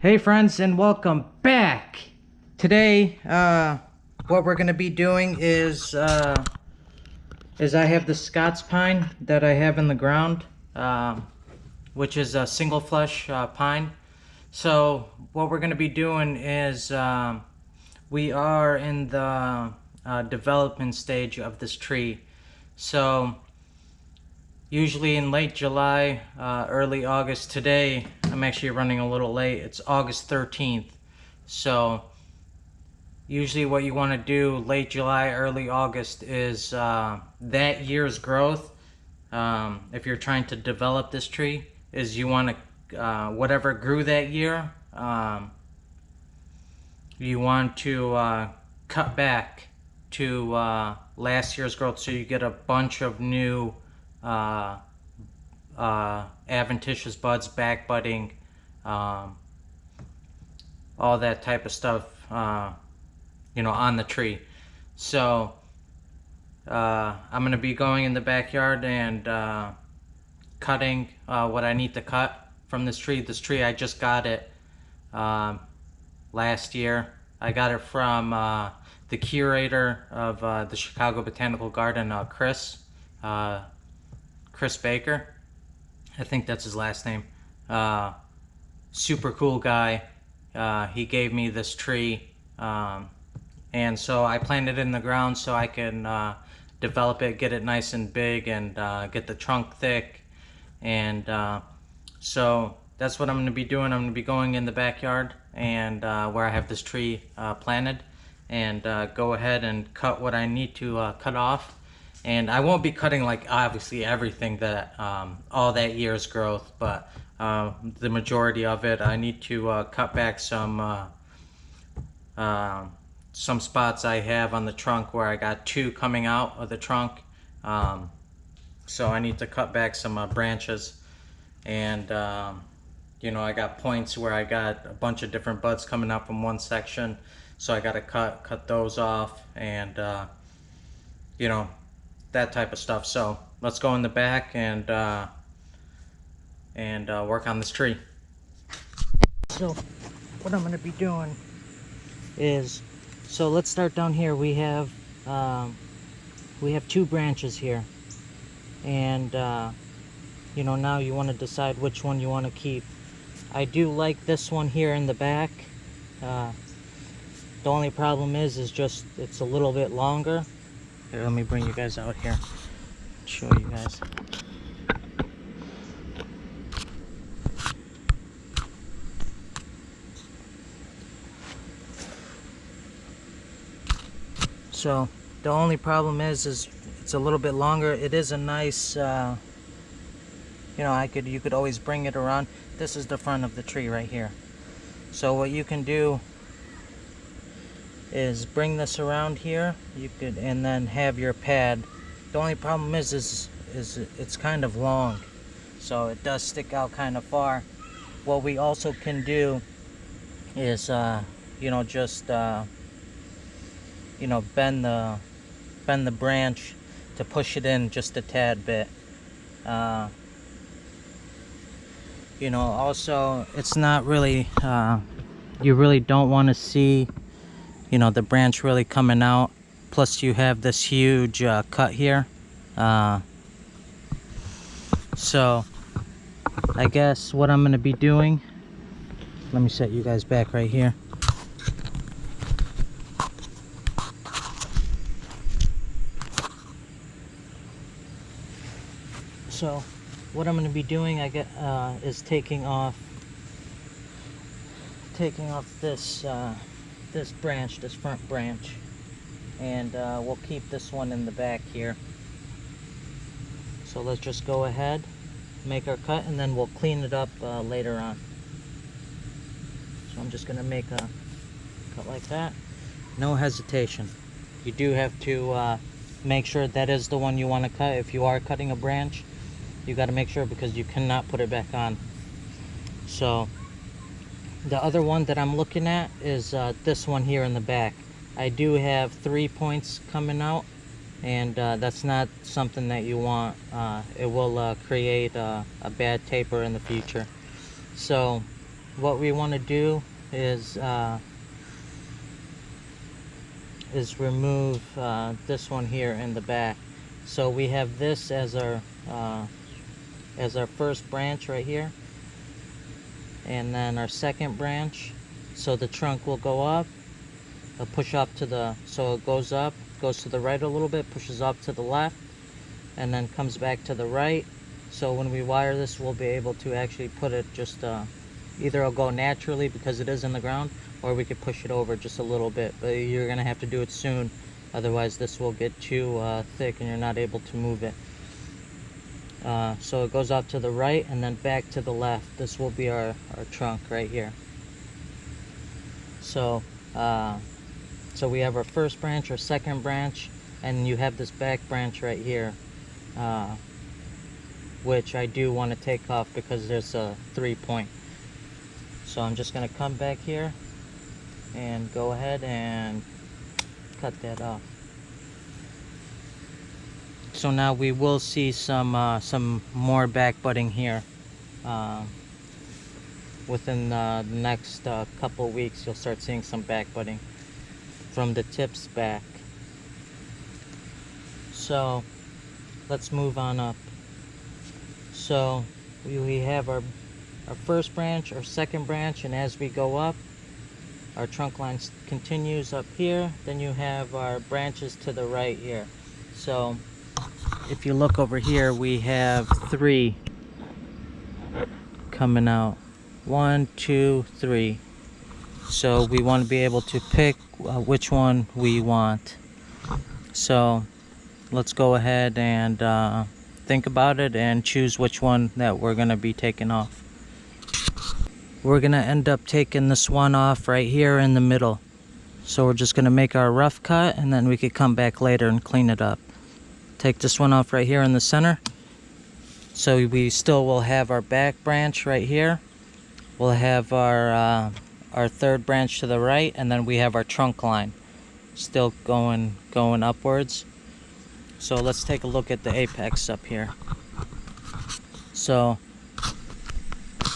Hey friends, and welcome back. Today, what we're gonna be doing is I have the Scots pine that I have in the ground, which is a single flush pine. So what we're gonna be doing is we are in the development stage of this tree. So usually in late July, early August. Today I'm actually running a little late. It's August 13th. So usually what you want to do late July, early August is that year's growth. If you're trying to develop this tree, is you want to, whatever grew that year, you want to cut back to last year's growth so you get a bunch of new adventitious buds, back budding, all that type of stuff, on the tree. So I'm going to be going in the backyard and cutting what I need to cut from this tree. This tree, I just got it last year. I got it from the curator of the Chicago Botanical Garden, Chris Baker. I think that's his last name. Super cool guy. He gave me this tree, and so I planted it in the ground so I can develop it, get it nice and big, and get the trunk thick. And so that's what I'm going to be doing. I'm going to be going in the backyard and where I have this tree planted, and go ahead and cut what I need to cut off. And I won't be cutting like obviously everything that all that year's growth, but the majority of it. I need to cut back some spots I have on the trunk where I got two coming out of the trunk. So I need to cut back some branches, and I got points where I got a bunch of different buds coming out from one section, so I got to cut those off, and that type of stuff. So let's go in the back and work on this tree. So what I'm going to be doing is, so let's start down here. We have two branches here, and now you want to decide which one you want to keep. I do like this one here in the back. The only problem is just it's a little bit longer. Here, let me bring you guys out here, show you guys. So the only problem is it's a little bit longer. It is a nice, you could always bring it around. This is the front of the tree right here. So what you can do is bring this around here. You could, and then have your pad. The only problem is it's kind of long, so it does stick out kind of far. What we also can do is just bend the branch to push it in just a tad bit. Also, it's not really, you really don't want to see the branch really coming out. Plus you have this huge cut here. So I guess what I'm going to be doing, let me set you guys back right here. So what I'm going to be doing, is taking off this this front branch, and we'll keep this one in the back here. So let's just go ahead, make our cut, and then we'll clean it up later on. So I'm just going to make a cut like that. No hesitation. You do have to make sure that is the one you want to cut. If you are cutting a branch, you got to make sure, because you cannot put it back on. So the other one that I'm looking at is this one here in the back. I do have 3 points coming out, and that's not something that you want. It will create a bad taper in the future. So what we want to do is remove this one here in the back. So we have this as our first branch right here, and then our second branch. So the trunk will go up, it'll push up to the, so it goes up, goes to the right a little bit, pushes up to the left, and then comes back to the right. So when we wire this, we'll be able to actually put it just either it'll go naturally because it is in the ground, or we could push it over just a little bit, but you're gonna have to do it soon, otherwise this will get too thick and you're not able to move it. So it goes off to the right and then back to the left. This will be our trunk right here. So so we have our first branch, our second branch, and you have this back branch right here, which I do want to take off because there's a 3-point. So I'm just going to come back here and go ahead and cut that off. So now we will see some more back budding here. Within the next couple weeks, you'll start seeing some back budding from the tips back. So let's move on up. So we have our first branch, our second branch, and as we go up, our trunk line continues up here. Then you have our branches to the right here. So if you look over here, we have 3 coming out. 1, 2, 3. So we want to be able to pick which one we want. So let's go ahead and think about it and choose which one that we're going to be taking off. We're going to end up taking this one off right here in the middle. So we're just going to make our rough cut, and then we could come back later and clean it up. Take this one off right here in the center. So we still will have our back branch right here. We'll have our third branch to the right, and then we have our trunk line still going upwards. So let's take a look at the apex up here. So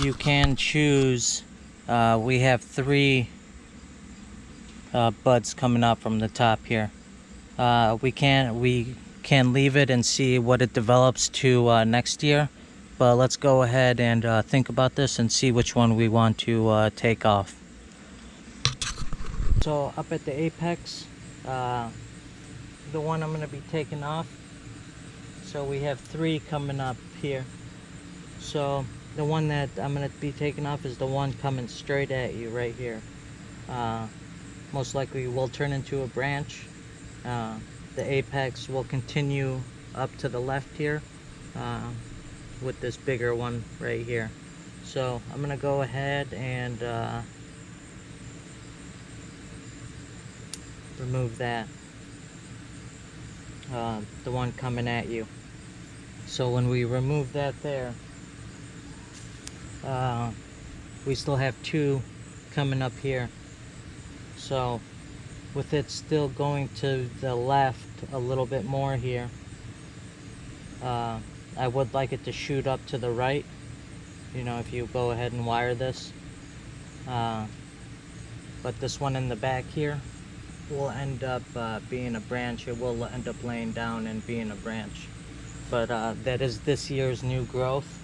you can choose, we have 3 buds coming up from the top here. We can leave it and see what it develops to next year, but let's go ahead and think about this and see which one we want to take off. So up at the apex, the one I'm going to be taking off, so we have 3 coming up here. So the one that I'm going to be taking off is the one coming straight at you right here. Most likely will turn into a branch. The apex will continue up to the left here with this bigger one right here. So I'm going to go ahead and remove that, the one coming at you. So when we remove that there, we still have 2 coming up here. So with it still going to the left a little bit more here, I would like it to shoot up to the right, you know, if you go ahead and wire this. But this one in the back here will end up being a branch. It will end up laying down and being a branch. But that is this year's new growth.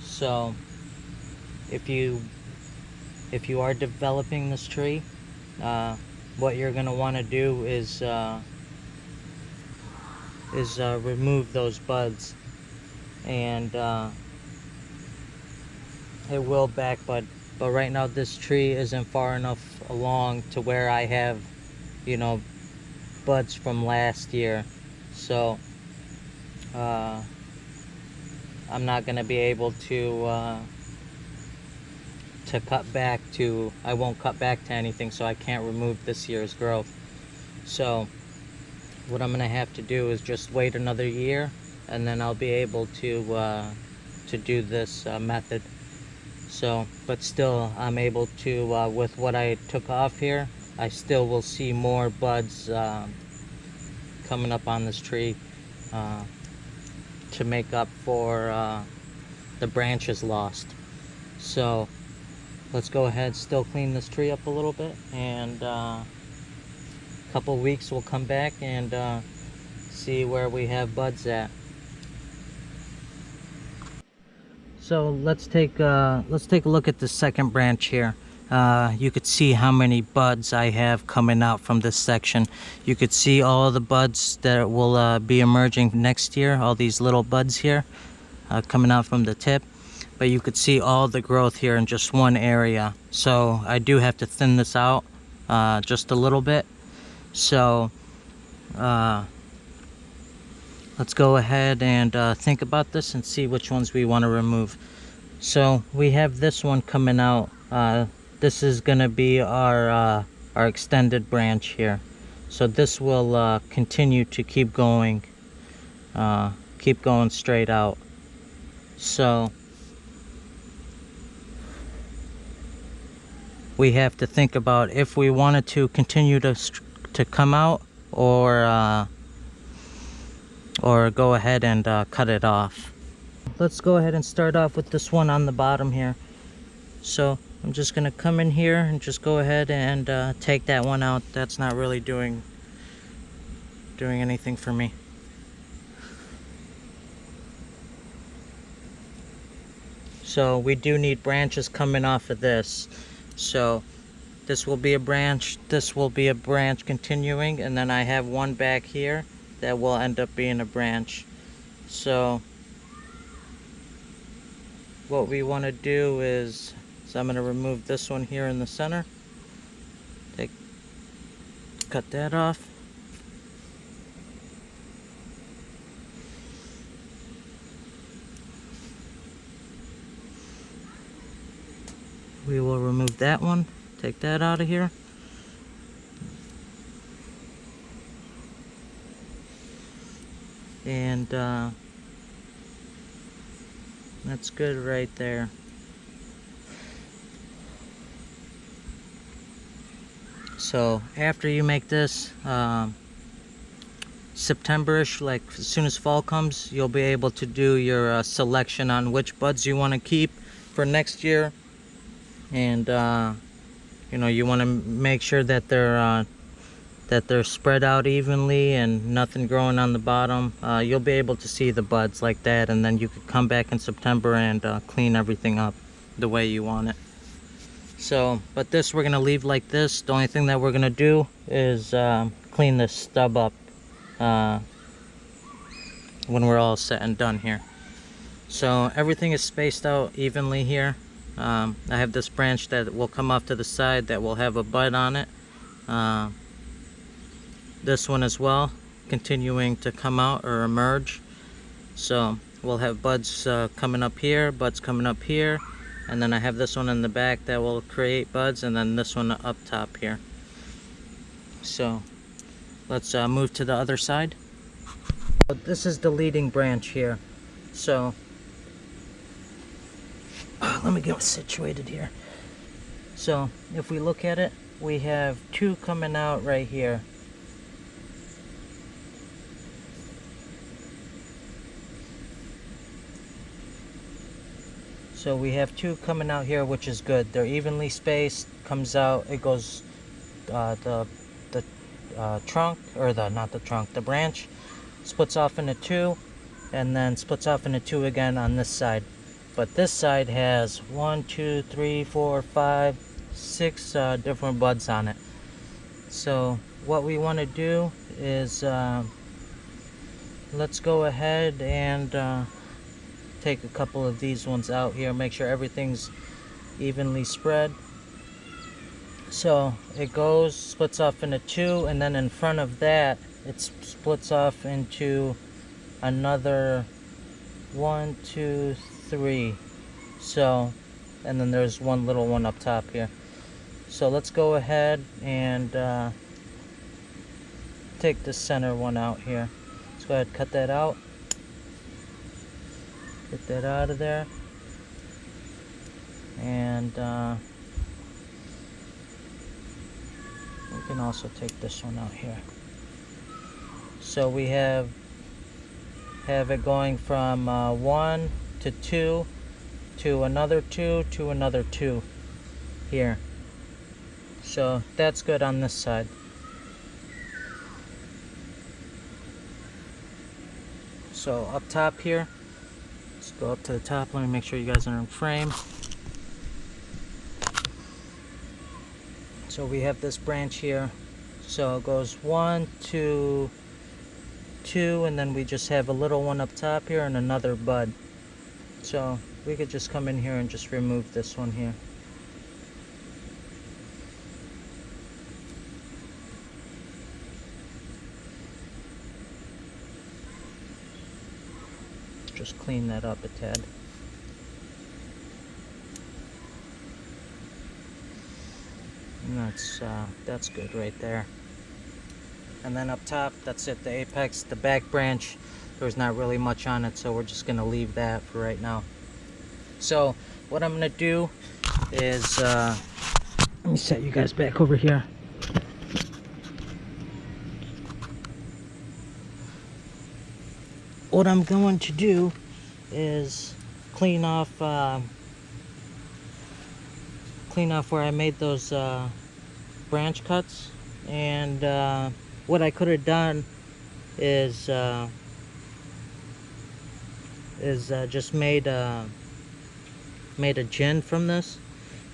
So if you are developing this tree, what you're going to want to do is remove those buds, and it will back bud. But right now this tree isn't far enough along to where I have, you know, buds from last year. So I'm not going to be able to cut back to, I won't cut back to anything, so I can't remove this year's growth. So what I'm going to have to do is just wait another year, and then I'll be able to do this method. So, but still I'm able to, with what I took off here, I still will see more buds coming up on this tree to make up for the branches lost. So let's go ahead, still clean this tree up a little bit, and a couple weeks we'll come back and see where we have buds at. So let's take a look at the second branch here. You could see how many buds I have coming out from this section. You could see all the buds that will be emerging next year, all these little buds here coming out from the tip. But you could see all the growth here in just one area. So I do have to thin this out just a little bit. So let's go ahead and think about this and see which ones we want to remove. So we have this one coming out. This is going to be our extended branch here. So this will continue to keep going straight out. So we have to think about if we wanted to continue to come out or go ahead and cut it off. Let's go ahead and start off with this one on the bottom here. So I'm just gonna come in here and just go ahead and take that one out. That's not really doing anything for me. So we do need branches coming off of this. So this will be a branch, this will be a branch continuing, and then I have one back here that will end up being a branch. So what we want to do is I'm going to remove this one here in the center. Cut that off. We will remove that one, take that out of here. And that's good right there. So after you make this, September-ish, like as soon as fall comes, you'll be able to do your selection on which buds you want to keep for next year. And you know, you want to make sure that they're spread out evenly and nothing growing on the bottom. You'll be able to see the buds like that, and then you could come back in September and clean everything up the way you want it. So, but this we're gonna leave like this. The only thing that we're gonna do is clean this stub up when we're all set and done here. So everything is spaced out evenly here. I have this branch that will come off to the side that will have a bud on it. This one as well, continuing to come out or emerge. So we'll have buds coming up here, buds coming up here, and then I have this one in the back that will create buds, and then this one up top here. So let's move to the other side. This is the leading branch here. So let me get situated here. So if we look at it, we have two coming out right here. So we have two coming out here, which is good. They're evenly spaced, comes out, it goes, the trunk, or the branch splits off into two, and then splits off into two again on this side. But this side has 1, 2, 3, 4, 5, 6 different buds on it. So what we want to do is let's go ahead and take a couple of these ones out here, make sure everything's evenly spread. So it goes, splits off into two, and then in front of that it splits off into another 1, 2, 3. So, and then there's one little one up top here. So let's go ahead and take the center one out here. Let's go ahead and cut that out. Get that out of there. And we can also take this one out here. So we have it going from 1 to 2 to another 2 to another 2. here. So that's good on this side. So up top here, let's go up to the top. Let me make sure you guys are in frame. So we have this branch here. So it goes 1, 2, 2, and then we just have a little one up top here and another bud. So we could just come in here and just remove this one here. Just clean that up a tad. And that's good right there. And then up top, that's it, the apex, the back branch. There's not really much on it, so we're just gonna leave that for right now. So what I'm gonna do is let me set you guys back over here. What I'm going to do is clean off where I made those branch cuts. And what I could have done is just made a gin from this.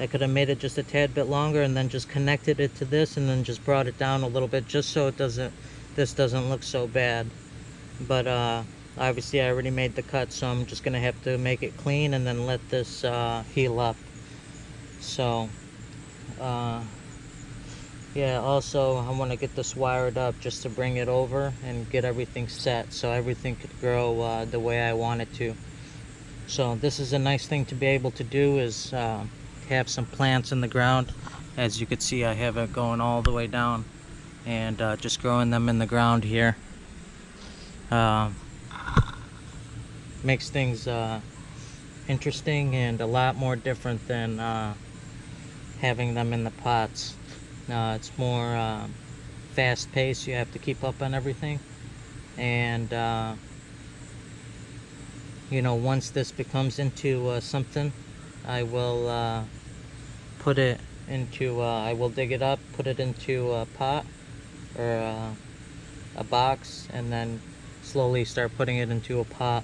I could have made it just a tad bit longer and then just connected it to this and then just brought it down a little bit just so this doesn't look so bad. But obviously I already made the cut, so I'm just gonna have to make it clean and then let this heal up. So yeah, also I want to get this wired up just to bring it over and get everything set so everything could grow the way I want it to. So this is a nice thing to be able to do, is have some plants in the ground. As you can see, I have it going all the way down and just growing them in the ground here. Makes things interesting and a lot more different than having them in the pots. It's more fast paced, you have to keep up on everything, and you know, once this becomes into something, I will put it into I will dig it up, put it into a pot or a box, and then slowly start putting it into a pot.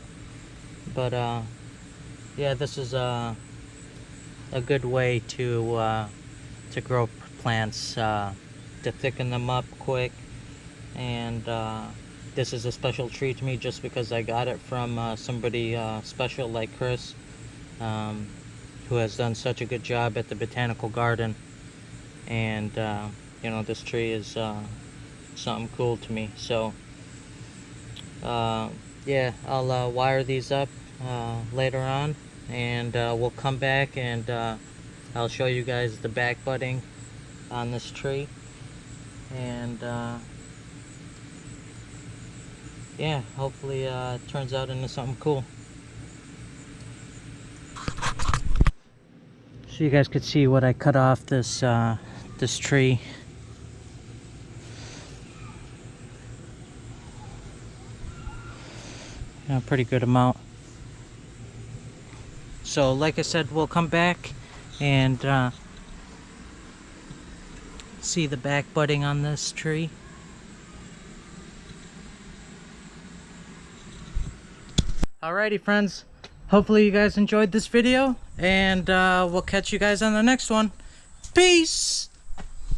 But yeah, this is a good way to grow plants, to thicken them up quick. And this is a special treat to me just because I got it from somebody special like Chris, who has done such a good job at the botanical garden. And you know, this tree is something cool to me. So yeah, I'll wire these up later on, and we'll come back and I'll show you guys the back budding on this tree. And yeah, hopefully it turns out into something cool. So you guys could see what I cut off this this tree. A pretty good amount. So like I said, we'll come back and see the back budding on this tree. Alrighty friends, hopefully you guys enjoyed this video, and we'll catch you guys on the next one. Peace!